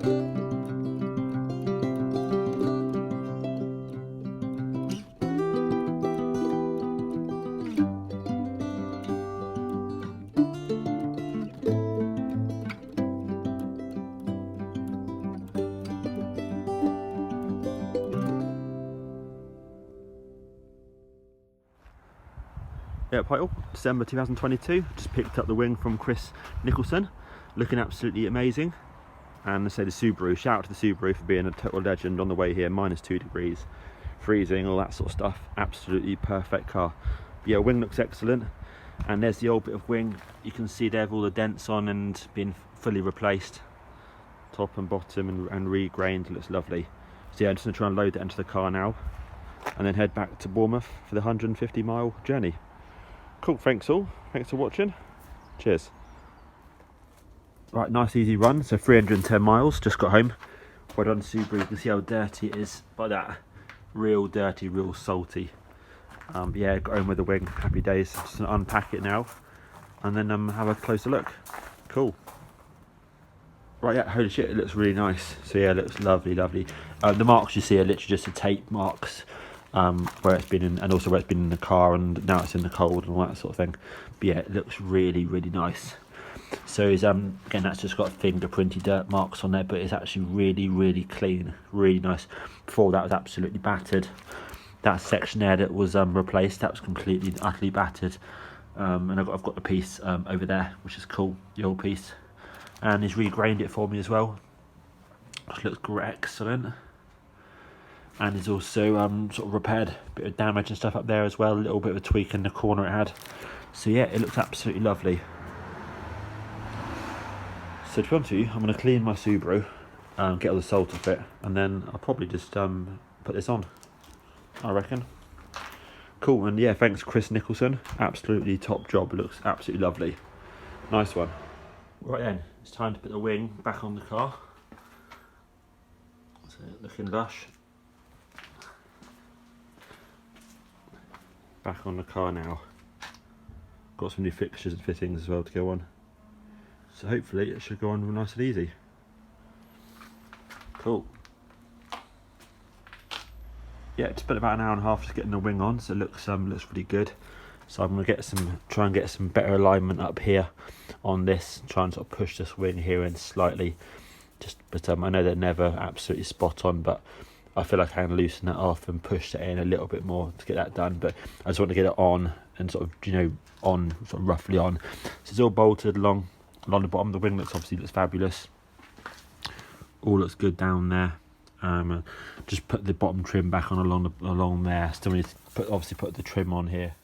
Yeah, hi all, December 2022, just picked up the wing from Nicholson, looking absolutely amazing. And I say the Subaru, shout out to the Subaru for being a total legend on the way here, -2 degrees, freezing, all that sort of stuff, absolutely perfect car. But yeah, wing looks excellent, and there's the old bit of wing, you can see there have all the dents on and been fully replaced, top and bottom and regrained, looks lovely. So yeah, I'm just going to try and load that into the car now, and then head back to Bournemouth for the 150-mile journey. Cool, thanks all, thanks for watching, cheers. Right, nice easy run, so 310 miles, just got home. Well done Subaru, you can see how dirty it is by that, real dirty, real salty. Yeah, got home with the wing, happy days. Just gonna unpack it now, and then have a closer look. Cool. Right, yeah, holy shit, it looks really nice. So yeah, it looks lovely, lovely. The marks you see are literally just the tape marks. Where it's been in, and also where it's been in the car, and now it's in the cold and all that sort of thing. But yeah, it looks really, really nice. So it's, again, that's just got fingerprinty dirt marks on there, but it's actually really, really clean, really nice. Before that was absolutely battered. That section there that was replaced, that was completely, utterly battered. And I've got the piece over there, which is cool, the old piece. And he's regrained it for me as well, which looks excellent. And it's also sort of repaired a bit of damage and stuff up there as well, a little bit of a tweak in the corner it had. So yeah, it looks absolutely lovely. So to be honest with you, I'm going to clean my Subaru, get all the salt off it, and then I'll probably just put this on, I reckon. Cool, and yeah, thanks Chris Nicholson, absolutely top job, it looks absolutely lovely. Nice one. Right then, it's time to put the wing back on the car. So looking lush. Back on the car now. Got some new fixtures and fittings as well to go on. So hopefully it should go on nice and easy. Cool. Yeah, it's been about an hour and a half just getting the wing on, so it looks really good. So I'm gonna try and get some better alignment up here on this, try and sort of push this wing here in slightly. But I know they're never absolutely spot on, but I feel like I can loosen that off and push that in a little bit more to get that done. But I just want to get it on and sort of, you know, on, sort of roughly on. So it's all bolted along the bottom. The wing looks fabulous. All looks good down there. Just put the bottom trim back on along there. Still need to put the trim on here